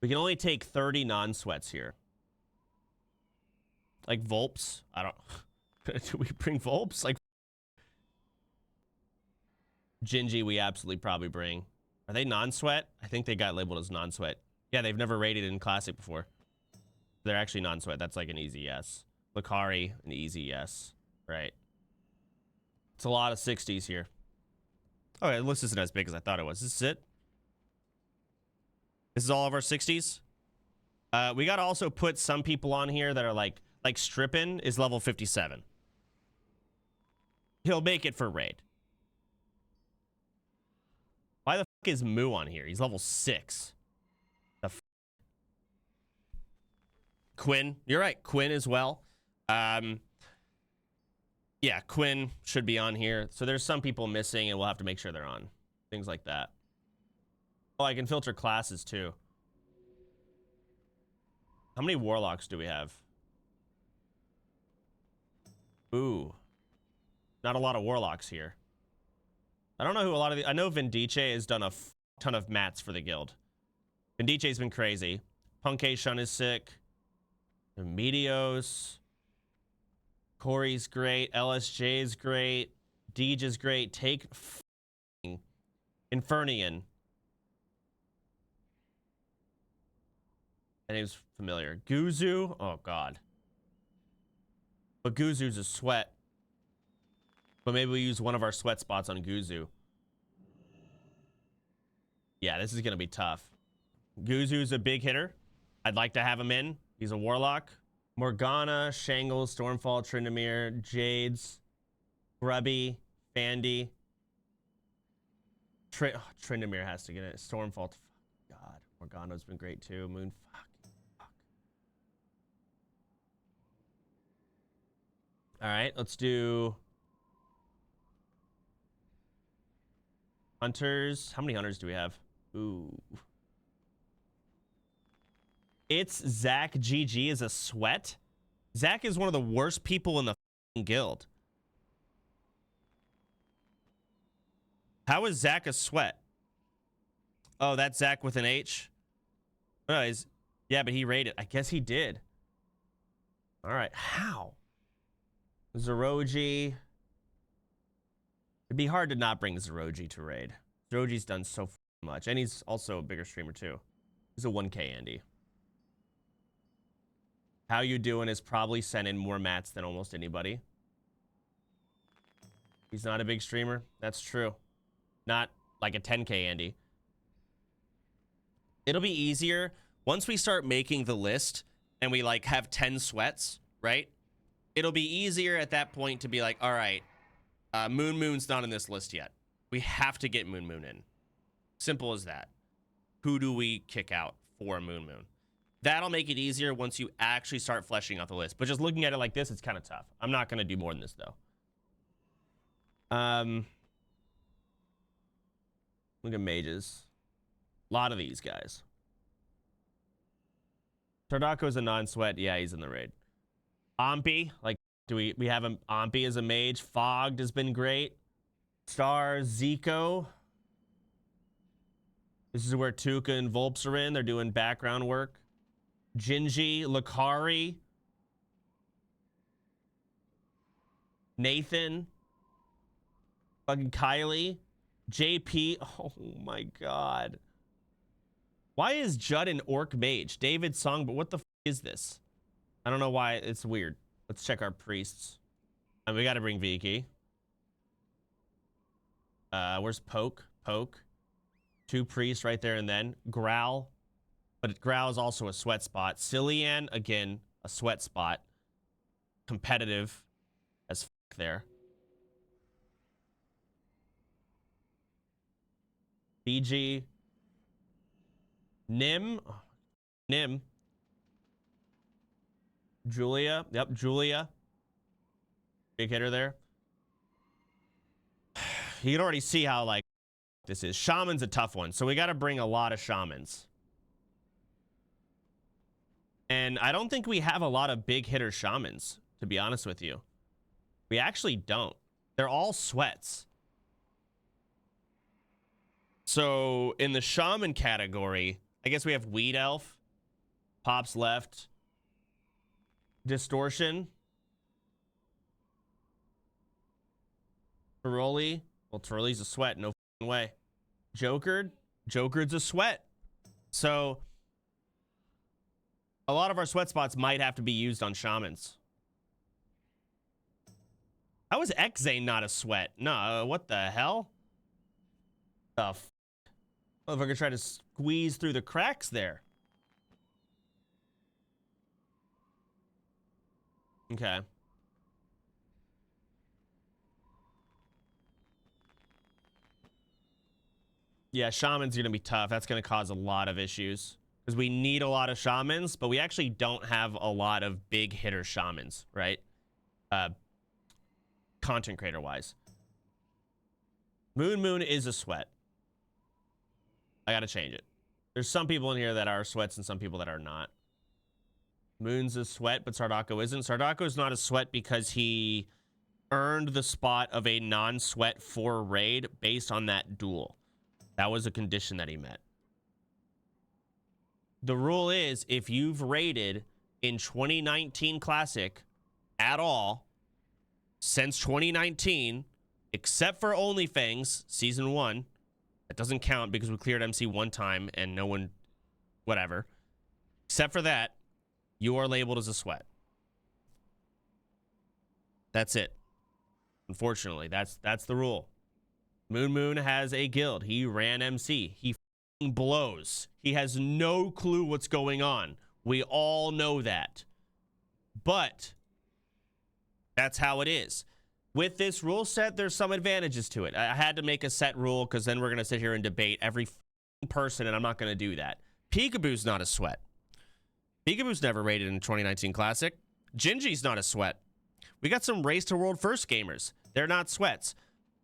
We can only take 30 non-sweats here. Like Volps. I don't... Do we bring Volps? Like... Gingy we absolutely probably bring. Are they non-sweat? I think they got labeled as non-sweat. Yeah, they've never raided in Classic before. They're actually non-sweat. That's like an easy yes. Lakari, an easy yes. Right. It's a lot of 60s here. Oh, the list isn't as big as I thought it was. This is it? This is all of our 60s? We got to also put some people on here that are like Strippin is level 57. He'll make it for raid. Why the fuck is Moo on here? He's level 6. The f Quinn. You're right. Quinn as well. Yeah, Quinn should be on here. So there's some people missing, and we'll have to make sure they're on. Things like that. Oh, I can filter classes, too. How many Warlocks do we have? Ooh. Not a lot of Warlocks here. I don't know who a lot of the... I know Vindice has done a ton of mats for the guild. Vindice's been crazy. Punkei Shun is sick. Medios. Corey's great. LSJ is great. Deej is great. Take Infernian. That name's familiar. Guzu. Oh, God. But Guzu's a sweat. But maybe we use one of our sweat spots on Guzu. Yeah, this is going to be tough. Guzu's a big hitter. I'd like to have him in. He's a Warlock. Morgana, Shangles, Stormfall, Tryndamere, Jades, Grubby, Fandy. Tryndamere has to get it. Stormfall. God, Morgana's been great too. Moon. Fuck. All right, let's do Hunters. How many Hunters do we have? Ooh. It's Zach GG is a sweat. Zach is one of the worst people in the guild. How is Zach a sweat? Oh, that's Zach with an H. Oh, yeah, but he raided. I guess he did. All right, how? Zeroji. It'd be hard to not bring Zeroji to raid. Zeroji's done so much, and he's also a bigger streamer too. He's a 1K Andy. How you doing is probably sent in more mats than almost anybody. He's not a big streamer. That's true. Not like a 10K Andy. It'll be easier once we start making the list and we like have 10 sweats, right? It'll be easier at that point to be like, all right, Moon's not in this list yet. We have to get Moon in. Simple as that. Who do we kick out for Moon? That'll make it easier once you actually start fleshing out the list. But just looking at it like this, it's kind of tough. I'm not going to do more than this, though. Look at mages. A lot of these guys. Tardako's a non-sweat. Yeah, he's in the raid. Ompi. Like, do we have him? Ompi as a mage. Fogged has been great. Star, Zico. This is where Tuka and Volps are in. They're doing background work. Gingy, Lakari, Nathan, fucking Kylie, JP. Oh my God. Why is Judd an orc mage? David Song, but what the f is this? I don't know why. It's weird. Let's check our priests. And we got to bring Viki. Where's Poke? Poke. 2 priests right there and then. Growl. But Growl is also a sweat spot. Cillian, again, a sweat spot. Competitive as f there. BG. Nim. Nim. Julia. Yep, Julia. Big hitter there. You can already see how, like, this is. Shaman's a tough one. So we got to bring a lot of Shamans. And I don't think we have a lot of big hitter Shamans, to be honest with you. We actually don't. They're all sweats. So in the Shaman category, I guess we have Weed Elf. Pops left. Distortion. Tiroli. Well, Tiroli's a sweat. No way. Jokered. Jokered's a sweat. So a lot of our sweat spots might have to be used on shamans. How is X-Zane not a sweat? No, what the hell? The f***? Motherfucker tried to squeeze through the cracks there. Okay. Yeah, shaman's gonna be tough. That's gonna cause a lot of issues. Because we need a lot of shamans, but we actually don't have a lot of big hitter shamans, right? Content creator wise. Moon is a sweat. I gotta change it. There's some people in here that are sweats and some people that are not. Moon's a sweat, but Sardako isn't. Sardako is not a sweat because he earned the spot of a non-sweat for raid based on that duel. That was a condition that he met. The rule is if you've raided in 2019 Classic at all since 2019, except for OnlyFangs Season 1, that doesn't count because we cleared MC one time and no one, whatever. Except for that, you are labeled as a sweat. That's it. Unfortunately, that's the rule. Moon has a guild. He ran MC. He f***ing blows. He has no clue what's going on. We all know that. But that's how it is. With this rule set, there's some advantages to it. I had to make a set rule because then we're going to sit here and debate every person, and I'm not going to do that. Peekaboo's not a sweat. Peekaboo's never rated in 2019 Classic. Gingy's not a sweat. We got some Race to World First gamers. They're not sweats.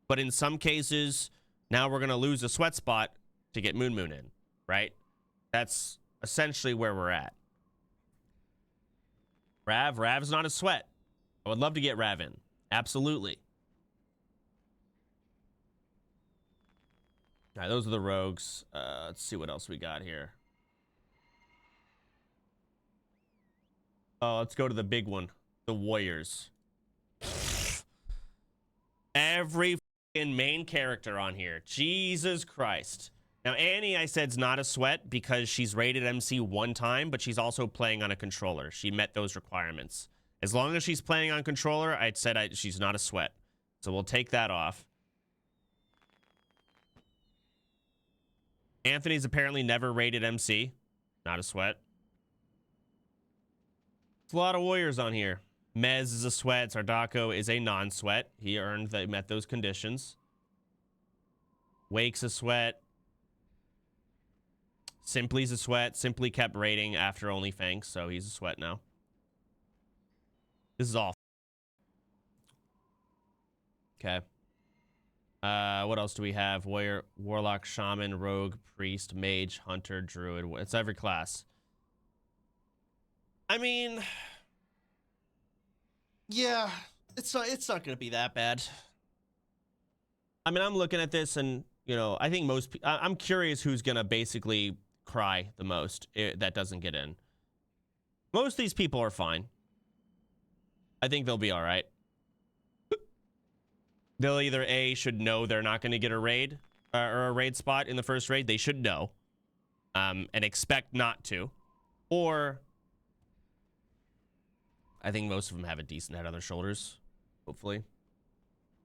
But in some cases, now we're going to lose a sweat spot to get Moon in, right? That's essentially where we're at. Rav's not a sweat. I would love to get Rav in. Absolutely. All right, those are the rogues. Let's see what else we got here. Oh, let's go to the big one. The Warriors. Every fucking main character on here. Jesus Christ. Now, Annie, I said, is not a sweat because she's rated MC one time, but she's also playing on a controller. She met those requirements. As long as she's playing on controller, I'd said she's not a sweat. So we'll take that off. Anthony's apparently never rated MC. Not a sweat. There's a lot of warriors on here. Mez is a sweat. Sardako is a non-sweat. He met those conditions. Wake's a sweat. Simply's a sweat. Simply kept rating after OnlyFangs, so he's a sweat now. This is all. Okay. What else do we have? Warrior, Warlock, Shaman, Rogue, Priest, Mage, Hunter, Druid. It's every class. I mean, yeah, it's not going to be that bad. I mean, I'm looking at this and, you know, I think I'm curious who's going to basically cry the most that doesn't get in. Most of these people are fine. I think they'll be all right. They'll either should know they're not going to get a raid or a raid spot in the first raid. They should know and expect not to. Or I think most of them have a decent head on their shoulders, hopefully.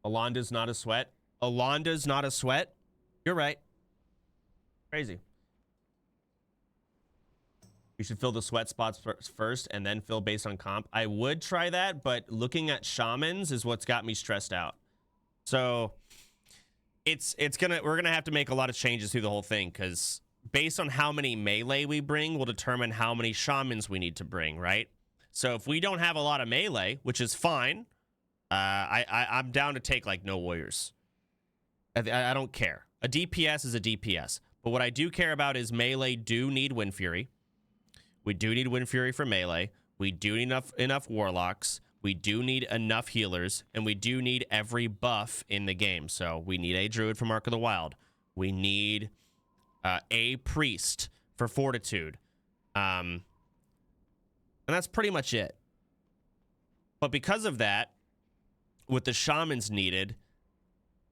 Alonda's not a sweat. Alonda's not a sweat. You're right. Crazy. You should fill the sweat spots first and then fill based on comp. I would try that, but looking at shamans is what's got me stressed out. So we're gonna have to make a lot of changes through the whole thing because based on how many melee we bring will determine how many shamans we need to bring, right? So if we don't have a lot of melee, which is fine, I'm down to take like no warriors. I don't care. A DPS is a DPS, but what I do care about is melee do need Wind Fury. We do need Wind Fury for melee. We do need enough warlocks. We do need enough healers, and we do need every buff in the game. So we need a druid from Ark of the Wild. We need a priest for Fortitude. And that's pretty much it. But because of that, with the shamans needed,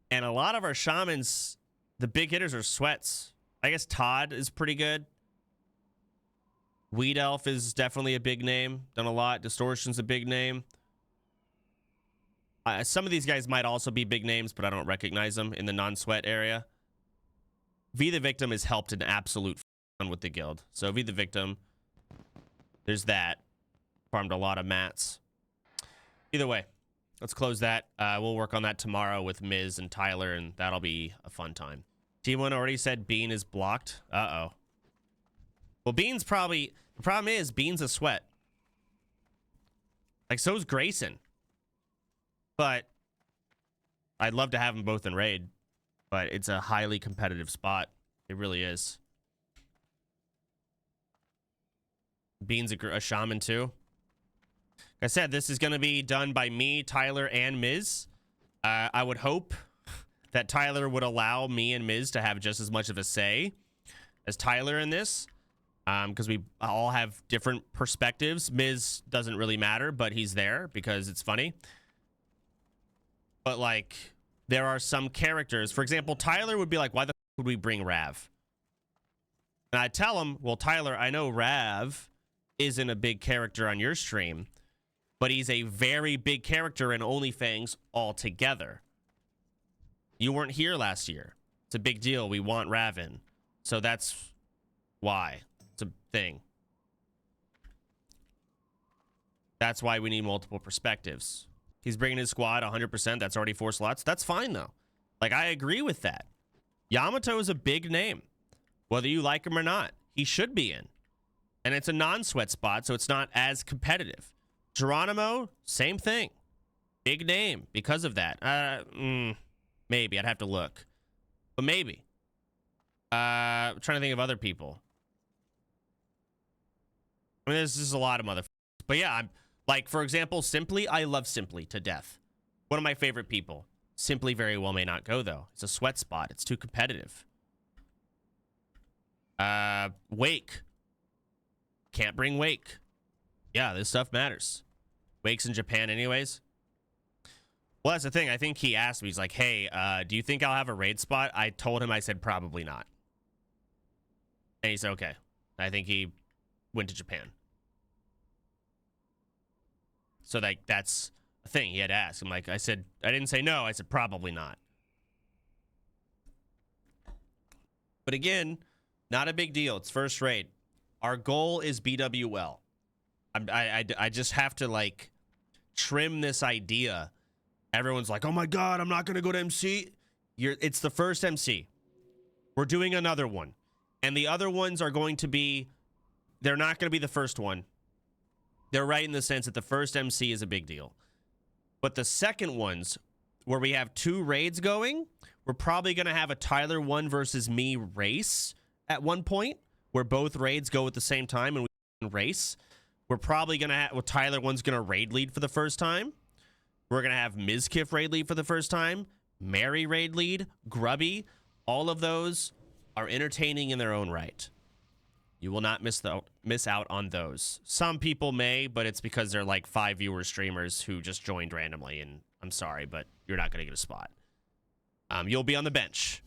and a lot of our shamans, the big hitters are sweats. I guess Todd is pretty good. Weed Elf is definitely a big name. Done a lot. Distortion's a big name. Some of these guys might also be big names, but I don't recognize them in the non-sweat area. V the Victim has helped an absolute ton with the guild. So V the Victim, there's that. Farmed a lot of mats. Either way, let's close that. We'll work on that tomorrow with Miz and Tyler, and that'll be a fun time. T1 already said Bean is blocked. Uh-oh. Well, Bean's probably... The problem is, Bean's a sweat. Like, so's Grayson. But I'd love to have them both in raid. But it's a highly competitive spot. It really is. Bean's a shaman, too. Like I said, this is going to be done by me, Tyler, and Miz. I would hope that Tyler would allow me and Miz to have just as much of a say as Tyler in this. Because we all have different perspectives. Miz doesn't really matter, but he's there because it's funny. But, like, there are some characters. For example, Tyler would be like, why the f would we bring Rav? And I tell him, well, Tyler, I know Rav isn't a big character on your stream, but he's a very big character in OnlyFangs altogether. You weren't here last year. It's a big deal. We want Rav in. So that's why. It's a thing. That's why we need multiple perspectives. He's bringing his squad 100%. That's already 4 slots. That's fine, though. Like, I agree with that. Yamato is a big name. Whether you like him or not, he should be in. And it's a non-sweat spot, so it's not as competitive. Geronimo, same thing. Big name because of that. Maybe. I'd have to look. But maybe. I'm trying to think of other people. I mean, there's just a lot of motherfuckers. But yeah, I'm like, for example, Simply. I love Simply to death. One of my favorite people. Simply very well may not go, though. It's a sweat spot. It's too competitive. Wake. Can't bring Wake. Yeah, this stuff matters. Wake's in Japan anyways. Well, that's the thing. I think he asked me. He's like, hey, do you think I'll have a raid spot? I told him, I said, probably not. And he said, okay. I think he went to Japan. So, like, that's a thing he had to ask. I'm like, I said, I didn't say no. I said, probably not. But again, not a big deal. It's first raid. Our goal is BWL. I just have to, like, trim this idea. Everyone's like, oh my God, I'm not going to go to MC. It's the first MC. We're doing another one. And the other ones are going to be, they're not going to be the first one. They're right in the sense that the first MC is a big deal. But the second ones, where we have 2 raids going, we're probably going to have a Tyler 1 versus me race at one point, where both raids go at the same time and we race. We're probably going to have, well, Tyler 1's going to raid lead for the first time. We're going to have Mizkif raid lead for the first time. Mary raid lead. Grubby. All of those are entertaining in their own right. You will not miss out on those. Some people may, but it's because they're like 5 viewer streamers who just joined randomly, and I'm sorry, but you're not going to get a spot. You'll be on the bench.